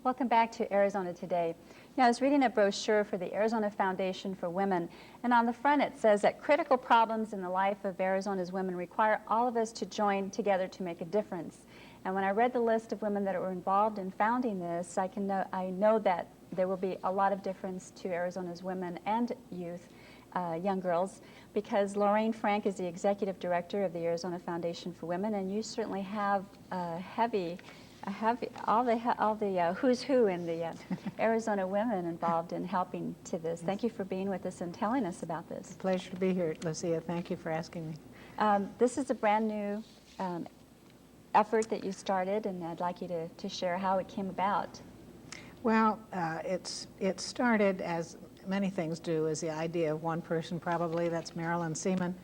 Welcome back to Arizona Today. Now, I was reading a brochure for the Arizona Foundation for Women, and on the front it says that critical problems in the life of Arizona's women require all of us to join together to make a difference. And when I read the list of women that were involved in founding this, I know that there will be a lot of difference to Arizona's women and youth, young girls, because Lorraine Frank is the executive director of the Arizona Foundation for Women, and you certainly have all the who's who in the Arizona women involved in helping to this. Thank you for being with us and telling us about this. It's a pleasure to be here, Lucia. Thank you for asking me. This is a brand new effort that you started, and I'd like you to share how it came about. Well, it started, as many things do, as the idea of one person probably. That's Marilyn Seaman,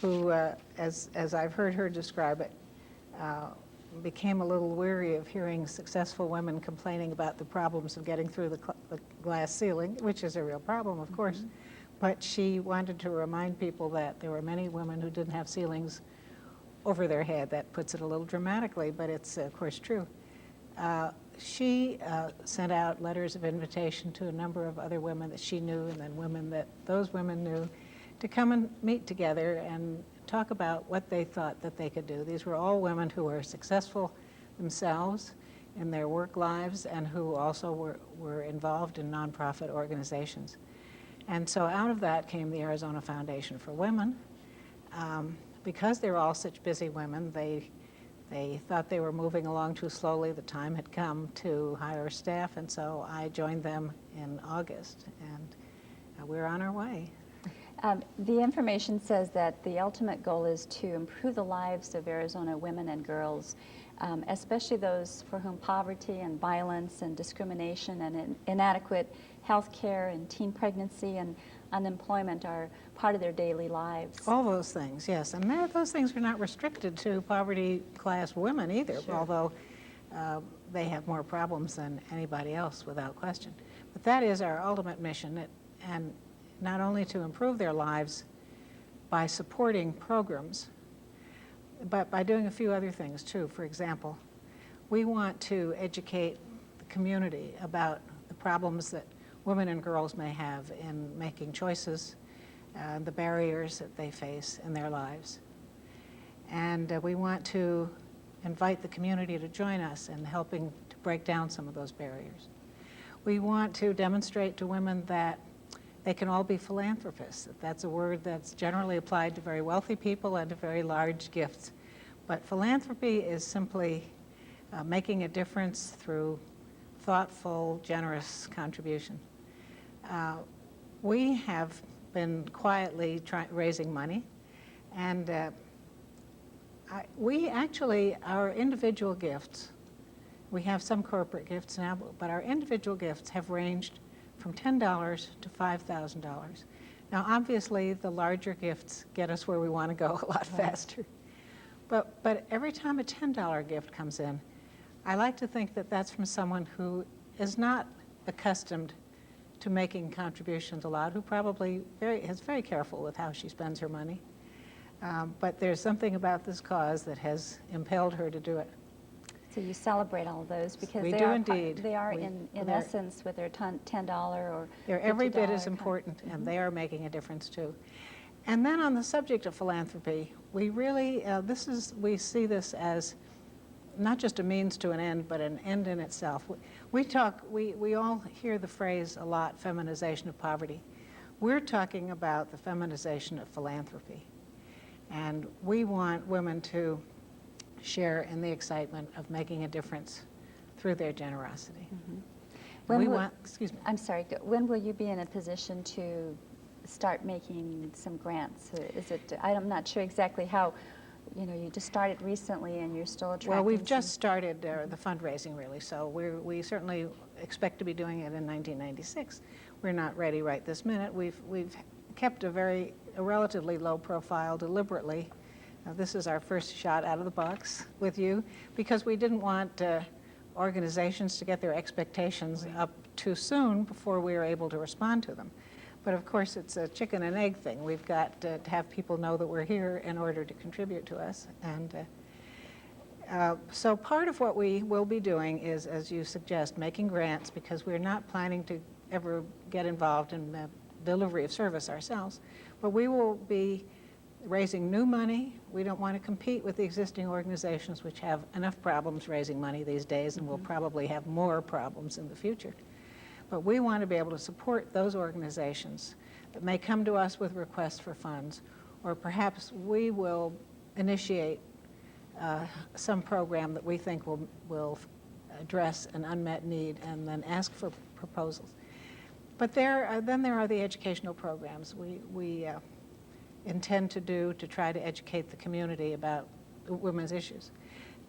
who, as I've heard her describe it, became a little weary of hearing successful women complaining about the problems of getting through the glass ceiling, which is a real problem, of course. But she wanted to remind people that there were many women who didn't have ceilings over their head. That puts it a little dramatically, but it's, of course, true. She sent out letters of invitation to a number of other women that she knew, and then women that those women knew, to come and meet together and talk about what they thought that they could do. These were all women who were successful themselves in their work lives and who also were involved in nonprofit organizations. And so out of that came the Arizona Foundation for Women. Because they were all such busy women, they thought they were moving along too slowly. The time had come to hire staff, and so I joined them in August, and we're on our way. The information says that the ultimate goal is to improve the lives of Arizona women and girls, especially those for whom poverty and violence and discrimination and inadequate health care and teen pregnancy and unemployment are part of their daily lives. All those things, yes. And those things are not restricted to poverty class women either, Sure. Although they have more problems than anybody else, without question. But that is our ultimate mission, and not only to improve their lives by supporting programs, but by doing a few other things too. For example, we want to educate the community about the problems that women and girls may have in making choices, the barriers that they face in their lives. And we want to invite the community to join us in helping to break down some of those barriers. We want to demonstrate to women that they can all be philanthropists. That's a word that's generally applied to very wealthy people and to very large gifts. But philanthropy is simply making a difference through thoughtful, generous contribution. We have been quietly raising money, and we actually, our individual gifts, we have some corporate gifts now, but our individual gifts have ranged from $10 to $5,000. Now, obviously, the larger gifts get us where we want to go a lot faster. But every time a $10 gift comes in, I like to think that that's from someone who is not accustomed to making contributions a lot, who probably is very careful with how she spends her money. But there's something about this cause that has impelled her to do it. So you celebrate all of those because We they do are indeed. They are in essence with their $10 or they're every bit as $50 important, and they are making a difference too. And then on the subject of philanthropy, we really we see this as not just a means to an end, but an end in itself. We all hear the phrase a lot, feminization of poverty. We're talking about the feminization of philanthropy. And we want women to share in the excitement of making a difference through their generosity. Excuse me. I'm sorry, when will you be in a position to start making some grants? I'm not sure exactly how, you just started recently and you're still attracting. Well, we've just started the fundraising, really, so we certainly expect to be doing it in 1996. We're not ready right this minute. We've kept a relatively low profile deliberately. This is our first shot out of the box with you, because we didn't want organizations to get their expectations up too soon before we were able to respond to them. But of course, it's a chicken and egg thing. We've got to have people know that we're here in order to contribute to us. And So part of what we will be doing is, as you suggest, making grants, because we're not planning to ever get involved in the delivery of service ourselves. But we will be raising new money. We don't want to compete with the existing organizations, which have enough problems raising money these days and will probably have more problems in the future. But we want to be able to support those organizations that may come to us with requests for funds, or perhaps we will initiate some program that we think will address an unmet need and then ask for proposals. But then there are the educational programs we intend to do to try to educate the community about women's issues.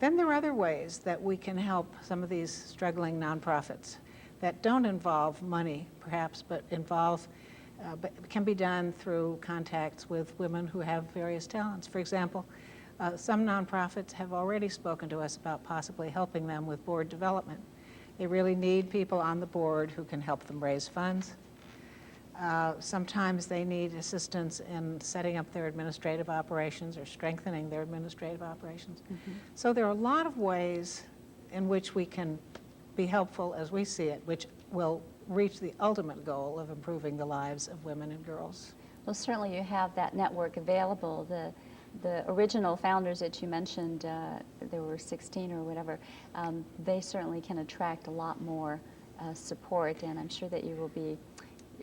Then there are other ways that we can help some of these struggling nonprofits that don't involve money, perhaps, but can be done through contacts with women who have various talents. For example, some nonprofits have already spoken to us about possibly helping them with board development. They really need people on the board who can help them raise funds. Sometimes they need assistance in setting up their administrative operations or strengthening their administrative operations. So there are a lot of ways in which we can be helpful as we see it, which will reach the ultimate goal of improving the lives of women and girls. Well, certainly you have that network available. The original founders that you mentioned, there were 16 or whatever, they certainly can attract a lot more support, and I'm sure that you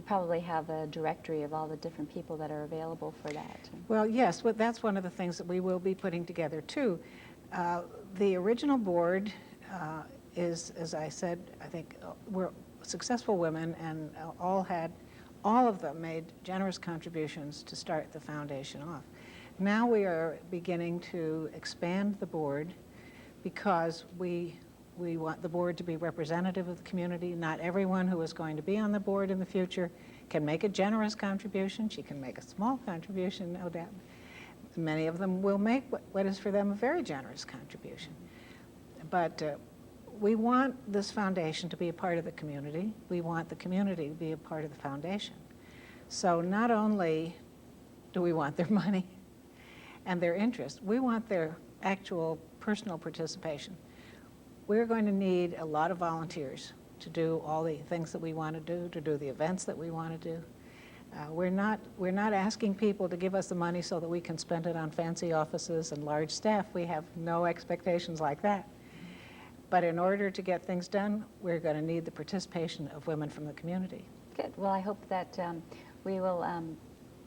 probably have a directory of all the different people that are available for that. Well, yes, that's one of the things that we will be putting together too. The original board is, as I said, I think were successful women, and all of them made generous contributions to start the foundation off. Now we are beginning to expand the board because we want the board to be representative of the community. Not everyone who is going to be on the board in the future can make a generous contribution. She can make a small contribution, no doubt. Many of them will make what is for them a very generous contribution. But we want this foundation to be a part of the community. We want the community to be a part of the foundation. So not only do we want their money and their interest, we want their actual personal participation. We're going to need a lot of volunteers to do all the things that we want to do the events that we want to do. We're not asking people to give us the money so that we can spend it on fancy offices and large staff. We have no expectations like that. But in order to get things done, we're going to need the participation of women from the community. Good. Well, I hope that we will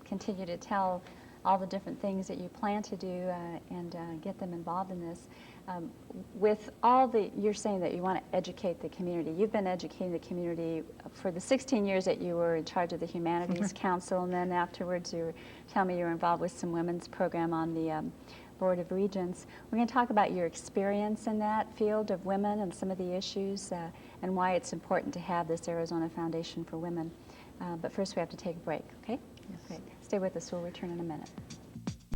continue to tell all the different things that you plan to do and get them involved in this. With all you're saying that you want to educate the community. You've been educating the community for the 16 years that you were in charge of the Humanities Council, and then afterwards you were telling me you were involved with some women's program on the Board of Regents. We're going to talk about your experience in that field of women and some of the issues and why it's important to have this Arizona Foundation for Women. But first we have to take a break, okay? Yes. Great. Stay with us. We'll return in a minute.